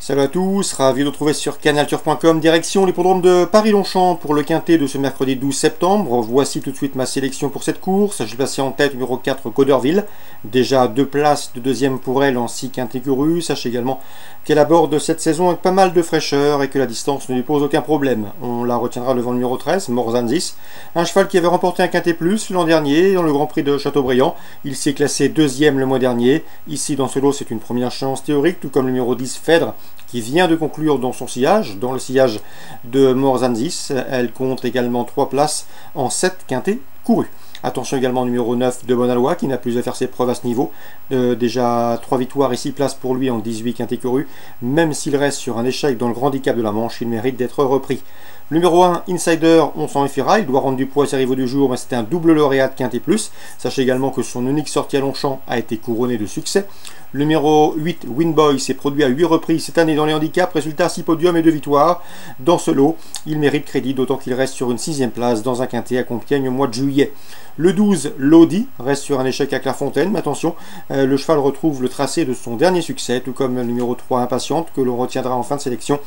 Salut à tous, ravi de vous retrouver sur canalturf.com, direction l'hippodrome de Paris-Longchamp pour le quintet de ce mercredi 12 septembre. Voici tout de suite ma sélection pour cette course. J'ai placé en tête numéro 4 Coderville, déjà 2 places de deuxième pour elle en 6 quintés courus. Sachez également qu'elle aborde cette saison avec pas mal de fraîcheur et que la distance ne lui pose aucun problème. On la retiendra devant le numéro 13, Morzanzis, un cheval qui avait remporté un quintet plus l'an dernier dans le Grand Prix de Châteaubriand. Il s'est classé deuxième le mois dernier. Ici dans ce lot c'est une première chance théorique, tout comme le numéro 10 Phèdre, qui vient de conclure dans son sillage, dans le sillage de Morzanzis. Elle compte également 3 places en 7 quintets courus. Attention également au numéro 9 de Bonalois qui n'a plus à faire ses preuves à ce niveau. Déjà 3 victoires et 6 places pour lui en 18 quintets courus. Même s'il reste sur un échec dans le grand handicap de la Manche, il mérite d'être repris. Le numéro 1, Insider, on s'en méfiera, il doit rendre du poids à ses rivaux du jour, mais c'était un double lauréat de quintet plus. Sachez également que son unique sortie à Longchamp a été couronnée de succès. Le numéro 8, Winboy, s'est produit à 8 reprises cette année dans les handicaps, résultat 6 podiums et 2 victoires. Dans ce lot, il mérite crédit, d'autant qu'il reste sur une 6e place dans un quintet à Compiègne au mois de juillet. Le 12, Lodi, reste sur un échec à Clairefontaine, mais attention, le cheval retrouve le tracé de son dernier succès, tout comme le numéro 3, Impatiente, que l'on retiendra en fin de sélection.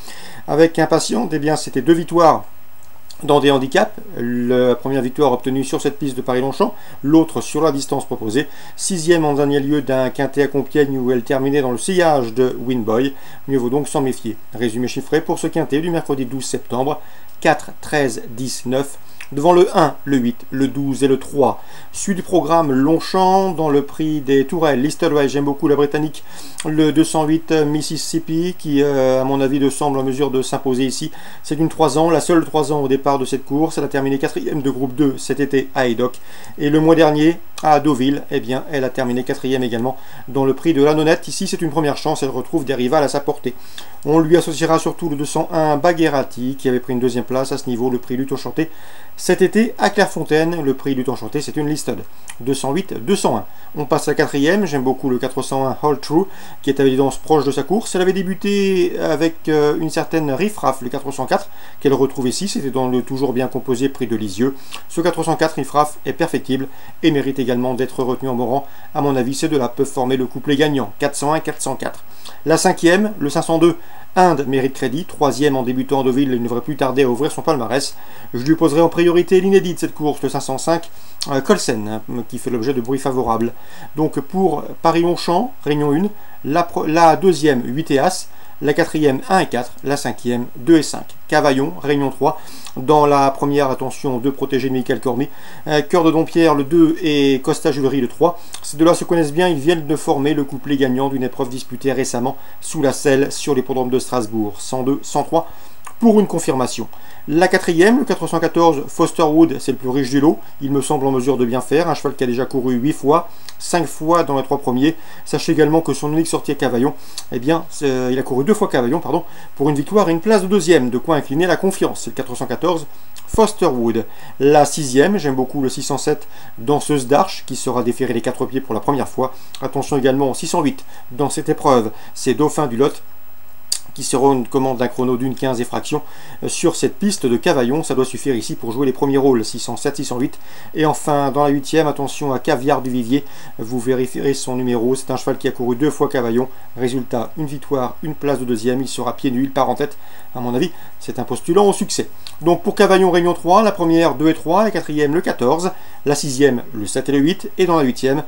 Avec Impatiente, eh bien, c'était 2 victoires dans des handicaps, la première victoire obtenue sur cette piste de Paris-Longchamp, l'autre sur la distance proposée, 6e en dernier lieu d'un quintet à Compiègne où elle terminait dans le sillage de Winboy, mieux vaut donc s'en méfier. Résumé chiffré pour ce quintet du mercredi 12 septembre, 4, 13, 10, 9, devant le 1, le 8, le 12 et le 3. Suite du programme Longchamp dans le prix des Tourelles. Listed Way, j'aime beaucoup la britannique. Le 208 Mississippi qui, à mon avis, semble en mesure de s'imposer ici. C'est d'une 3 ans, la seule 3 ans au départ de cette course. Elle a terminé 4e de groupe 2 cet été à Haydock. Et le mois dernier, à Deauville, eh bien, elle a terminé 4e également dans le prix de la Nonnette. Ici, c'est une première chance. Elle retrouve des rivales à sa portée. On lui associera surtout le 201 Bagherati qui avait pris une 2e place à ce niveau, le prix Lutte Enchantée. Cet été, à Clairefontaine, le prix Lutte Enchantée, c'est une listed. 208, 201. On passe à la 4e, j'aime beaucoup le 401 Hold True, qui est à l'évidence proche de sa course. Elle avait débuté avec une certaine riffraff, le 404, qu'elle retrouve ici. C'était dans le toujours bien composé prix de Lisieux. Ce 404 riffraff est perfectible et mérite également d'être retenu en bon rang. À mon avis, ces deux-là peuvent former le couplet gagnant, 401 404. La 5e, le 502, Inde mérite crédit, 3e en débutant à Deauville, il ne devrait plus tarder à ouvrir son palmarès. Je lui poserai en priorité l'inédit de cette course, le 505, Colsen, qui fait l'objet de bruits favorables. Donc pour Paris-Longchamp, Réunion 1, la 2e, 8 et As, la 4e, 1 et 4, la 5e, 2 et 5. Cavaillon, Réunion 3. Dans la première, attention, 2 protégés de Michael Cormier. Cœur de Dompierre, le 2 et Costa Julery, le 3. Ces deux-là se connaissent bien, ils viennent de former le couplet gagnant d'une épreuve disputée récemment sous la selle sur l'hippodrome de Strasbourg. 102, 103 pour une confirmation. La 4e, le 414 Fosterwood, c'est le plus riche du lot. Il me semble en mesure de bien faire. Un cheval qui a déjà couru 8 fois, 5 fois dans les 3 premiers. Sachez également que son unique sortie à Cavaillon, eh bien, il a couru 2 fois Cavaillon, pardon, pour une victoire et une place de 2e. De quoi incliner la confiance. C'est le 414 Fosterwood. La 6e, j'aime beaucoup le 607 Danseuse d'Arche, qui sera déféré les 4 pieds pour la première fois. Attention également au 608 dans cette épreuve. C'est Dauphin du Lot, qui sera une commande d'un chrono d'une 15 et fraction sur cette piste de Cavaillon. Ça doit suffire ici pour jouer les premiers rôles, 607, 608. Et enfin, dans la 8e, attention à Caviar du Vivier. Vous vérifierez son numéro. C'est un cheval qui a couru 2 fois Cavaillon. Résultat, une victoire, une place de 2e. Il sera pieds nus, il part en tête. À mon avis, c'est un postulant au succès. Donc pour Cavaillon, Réunion 3, la première 2 et 3, la 4e le 14, la 6e le 7 et le 8, et dans la 8e,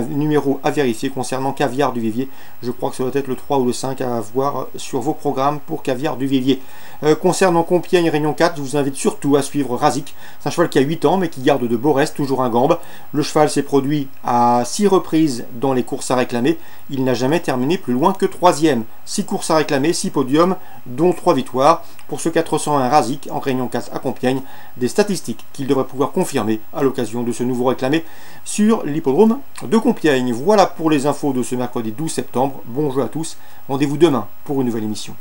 numéro à vérifier concernant Caviar du Vivier. Je crois que ça doit être le 3 ou le 5 à voir sur vos programmes pour Caviar du Vivier. Concernant Compiègne Réunion 4, je vous invite surtout à suivre Razik. C'est un cheval qui a 8 ans mais qui garde de beaux restes, toujours un gambe. Le cheval s'est produit à 6 reprises dans les courses à réclamer. Il n'a jamais terminé plus loin que 3e. 6 courses à réclamer, 6 podiums, dont 3 victoires. Pour ce 401 Razik en Réunion 4 à Compiègne, des statistiques qu'il devrait pouvoir confirmer à l'occasion de ce nouveau réclamé sur l'hippodrome de Compiègne. Voilà pour les infos de ce mercredi 12 septembre. Bon jeu à tous. Rendez-vous demain pour une nouvelle émission.